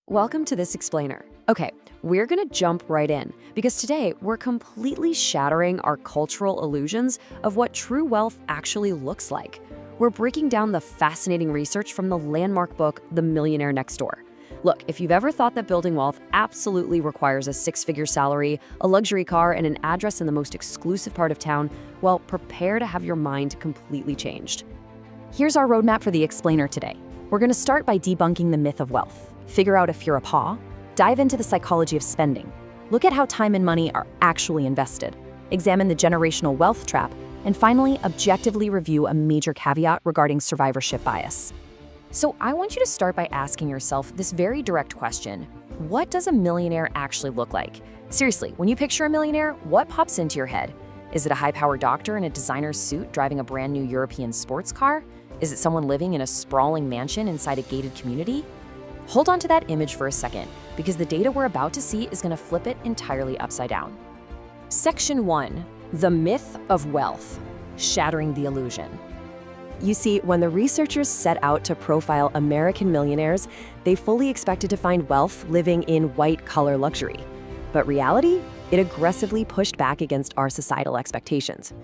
Welcome to this explainer. Okay, we're gonna jump right in because today we're completely shattering our cultural illusions of what true wealth actually looks like. We're breaking down the fascinating research from the landmark book, The Millionaire Next Door. Look, if you've ever thought that building wealth absolutely requires a six-figure salary, a luxury car, and an address in the most exclusive part of town, well, prepare to have your mind completely changed. Here's our roadmap for the explainer today. We're going to start by debunking the myth of wealth. Figure out if you're a paw. Dive into the psychology of spending. Look at how time and money are actually invested. Examine the generational wealth trap. And finally, objectively review a major caveat regarding survivorship bias. So I want you to start by asking yourself this very direct question. What does a millionaire actually look like? Seriously, when you picture a millionaire, what pops into your head? Is it a high-powered doctor in a designer suit driving a brand new European sports car? Is it someone living in a sprawling mansion inside a gated community? Hold on to that image for a second, because the data we're about to see is going to flip it entirely upside down. Section 1. The myth of wealth. Shattering the illusion. You see, when the researchers set out to profile American millionaires, they fully expected to find wealth living in white-collar luxury. But reality? It aggressively pushed back against our societal expectations.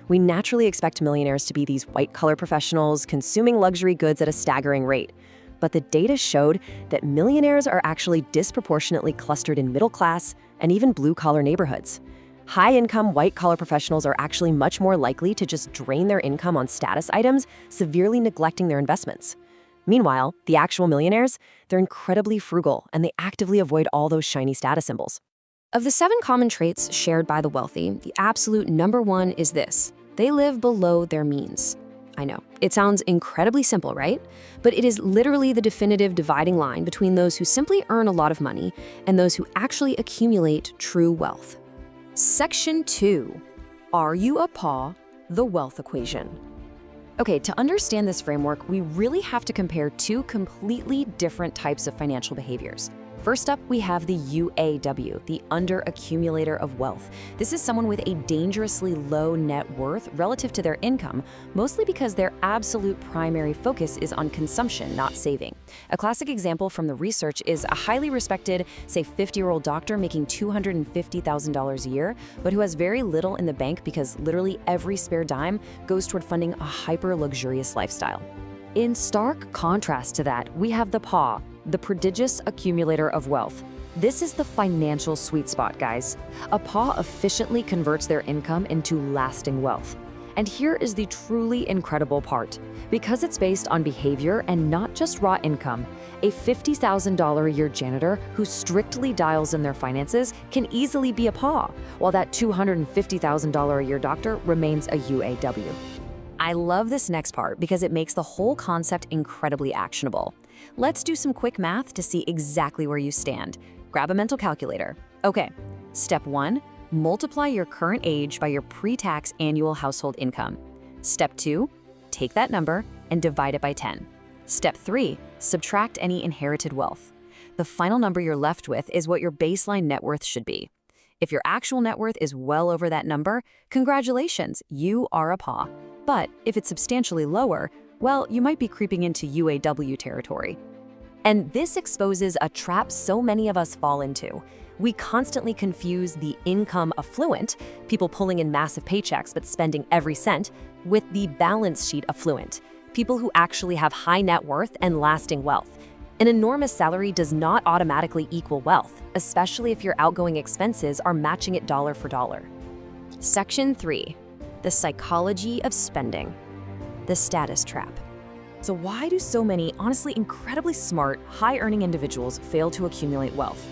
We naturally expect millionaires to be these white-collar professionals consuming luxury goods at a staggering rate. But the data showed that millionaires are actually disproportionately clustered in middle-class and even blue-collar neighborhoods. High-income, white-collar professionals are actually much more likely to just drain their income on status items, severely neglecting their investments. Meanwhile, the actual millionaires, they're incredibly frugal, and they actively avoid all those shiny status symbols. Of the 7 common traits shared by the wealthy, the absolute number 1 is this: they live below their means. I know, it sounds incredibly simple, right? But it is literally the definitive dividing line between those who simply earn a lot of money and those who actually accumulate true wealth. Section 2. Are you a paw? The wealth equation. Okay, to understand this framework, we really have to compare 2 completely different types of financial behaviors. First up, we have the UAW, the under-accumulator of wealth. This is someone with a dangerously low net worth relative to their income, mostly because their absolute primary focus is on consumption, not saving. A classic example from the research is a highly respected, say 50-year-old doctor making $250,000 a year, but who has very little in the bank because literally every spare dime goes toward funding a hyper-luxurious lifestyle. In stark contrast to that, we have the paw, the prodigious accumulator of wealth. This is the financial sweet spot, guys. A paw efficiently converts their income into lasting wealth. And here is the truly incredible part. Because it's based on behavior and not just raw income, a $50,000 a year janitor who strictly dials in their finances can easily be a paw, while that $250,000 a year doctor remains a UAW. I love this next part because it makes the whole concept incredibly actionable. Let's do some quick math to see exactly where you stand. Grab a mental calculator. Okay, step 1, multiply your current age by your pre-tax annual household income. Step 2, take that number and divide it by 10. Step 3, subtract any inherited wealth. The final number you're left with is what your baseline net worth should be. If your actual net worth is well over that number, congratulations, you are a paw. But if it's substantially lower, well, you might be creeping into UAW territory. And this exposes a trap so many of us fall into. We constantly confuse the income affluent, people pulling in massive paychecks but spending every cent, with the balance sheet affluent, people who actually have high net worth and lasting wealth. An enormous salary does not automatically equal wealth, especially if your outgoing expenses are matching it dollar for dollar. Section 3. The psychology of spending. The status trap. So why do so many, honestly incredibly smart, high-earning individuals fail to accumulate wealth?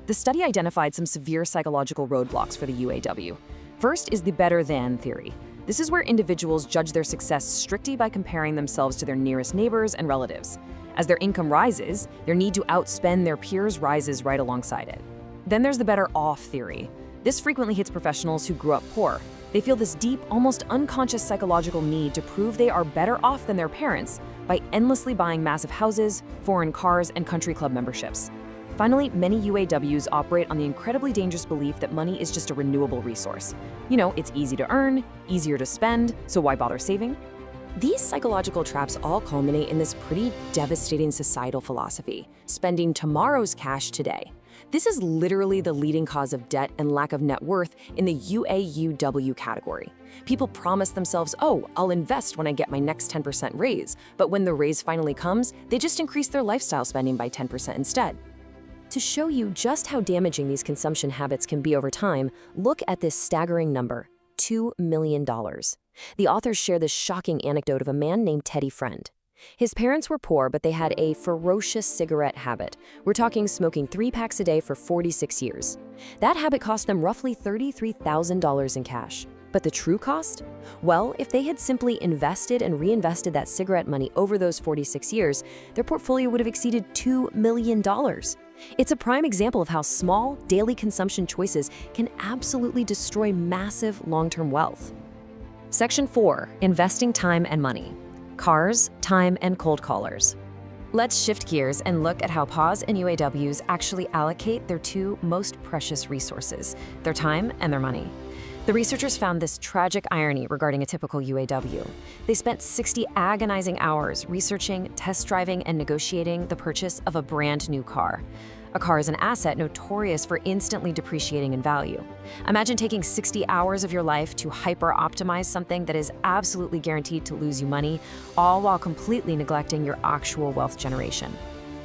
The study identified some severe psychological roadblocks for the UAW. First is the better-than theory. This is where individuals judge their success strictly by comparing themselves to their nearest neighbors and relatives. As their income rises, their need to outspend their peers rises right alongside it. Then there's the better-off theory. This frequently hits professionals who grew up poor. They feel this deep, almost unconscious psychological need to prove they are better off than their parents by endlessly buying massive houses, foreign cars, and country club memberships. Finally, many UAWs operate on the incredibly dangerous belief that money is just a renewable resource. You know, it's easy to earn, easier to spend, so why bother saving? These psychological traps all culminate in this pretty devastating societal philosophy: spending tomorrow's cash today. This is literally the leading cause of debt and lack of net worth in the UAUW category. People promise themselves, oh, I'll invest when I get my next 10% raise, but when the raise finally comes, they just increase their lifestyle spending by 10% instead. To show you just how damaging these consumption habits can be over time, look at this staggering number: $2 million. The authors share this shocking anecdote of a man named Teddy Friend. His parents were poor, but they had a ferocious cigarette habit. We're talking smoking 3 packs a day for 46 years. That habit cost them roughly $33,000 in cash. But the true cost? Well, if they had simply invested and reinvested that cigarette money over those 46 years, their portfolio would have exceeded $2 million. It's a prime example of how small, daily consumption choices can absolutely destroy massive long-term wealth. Section 4. Investing time and money. Cars, time, and cold callers. Let's shift gears and look at how PAWs and UAWs actually allocate their two most precious resources: their time and their money. The researchers found this tragic irony regarding a typical UAW. They spent 60 agonizing hours researching, test driving, and negotiating the purchase of a brand new car. A car is an asset notorious for instantly depreciating in value. Imagine taking 60 hours of your life to hyper-optimize something that is absolutely guaranteed to lose you money, all while completely neglecting your actual wealth generation.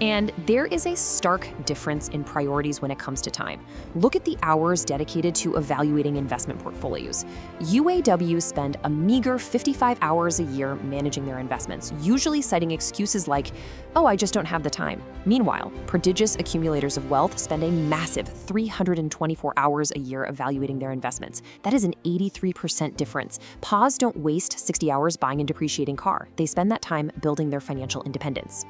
And there is a stark difference in priorities when it comes to time. Look at the hours dedicated to evaluating investment portfolios. UAWs spend a meager 55 hours a year managing their investments, usually citing excuses like, oh, I just don't have the time. Meanwhile, prodigious accumulators of wealth spend a massive 324 hours a year evaluating their investments. That is an 83% difference. PAWs don't waste 60 hours buying a depreciating car. They spend that time building their financial independence.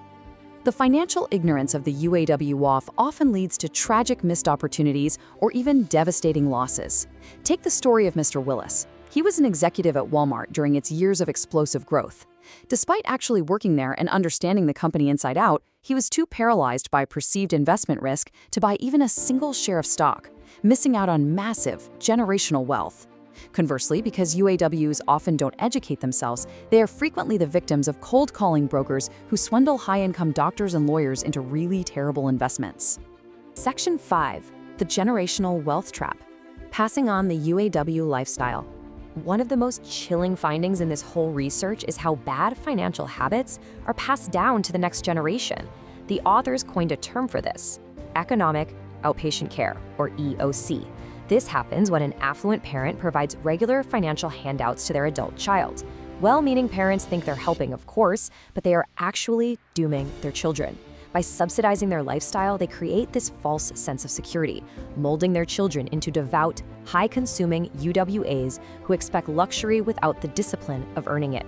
The financial ignorance of the UAW WAF often leads to tragic missed opportunities or even devastating losses. Take the story of Mr. Willis. He was an executive at Walmart during its years of explosive growth. Despite actually working there and understanding the company inside out, he was too paralyzed by perceived investment risk to buy even a single share of stock, missing out on massive, generational wealth. Conversely, because UAWs often don't educate themselves, they are frequently the victims of cold-calling brokers who swindle high-income doctors and lawyers into really terrible investments. Section 5. The Generational Wealth Trap. Passing on the UAW lifestyle. One of the most chilling findings in this whole research is how bad financial habits are passed down to the next generation. The authors coined a term for this: economic outpatient care, or EOC. This happens when an affluent parent provides regular financial handouts to their adult child. Well-meaning parents think they're helping, of course, but they are actually dooming their children. By subsidizing their lifestyle, they create this false sense of security, molding their children into devout, high-consuming UWAs who expect luxury without the discipline of earning it.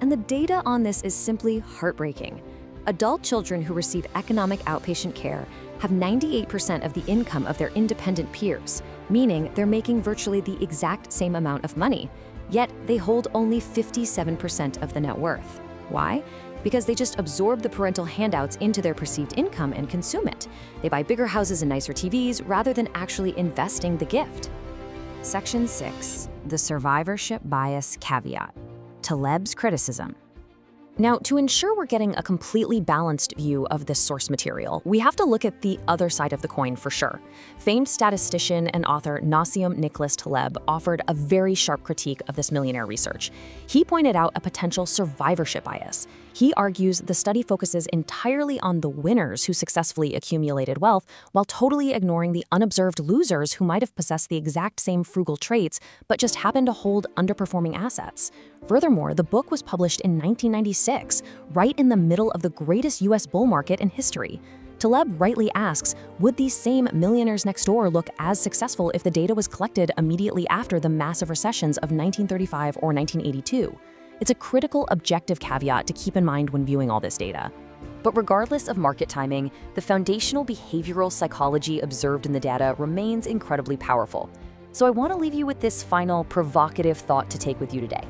And the data on this is simply heartbreaking. Adult children who receive economic outpatient care have 98% of the income of their independent peers, meaning they're making virtually the exact same amount of money, yet they hold only 57% of the net worth. Why? Because they just absorb the parental handouts into their perceived income and consume it. They buy bigger houses and nicer TVs rather than actually investing the gift. Section 6. The Survivorship Bias Caveat. Taleb's criticism. Now, to ensure we're getting a completely balanced view of this source material, we have to look at the other side of the coin for sure. Famed statistician and author Nassim Nicholas Taleb offered a very sharp critique of this Millionaire research. He pointed out a potential survivorship bias. He argues the study focuses entirely on the winners who successfully accumulated wealth while totally ignoring the unobserved losers who might have possessed the exact same frugal traits but just happened to hold underperforming assets. Furthermore, the book was published in 1996, right in the middle of the greatest US bull market in history. Taleb rightly asks, would these same millionaires next door look as successful if the data was collected immediately after the massive recessions of 1935 or 1982? It's a critical objective caveat to keep in mind when viewing all this data. But regardless of market timing, the foundational behavioral psychology observed in the data remains incredibly powerful. So I want to leave you with this final provocative thought to take with you today.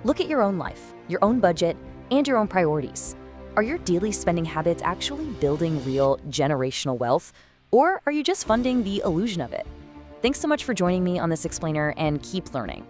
Look at your own life, your own budget, and your own priorities. Are your daily spending habits actually building real generational wealth, or are you just funding the illusion of it? Thanks so much for joining me on this explainer, and keep learning.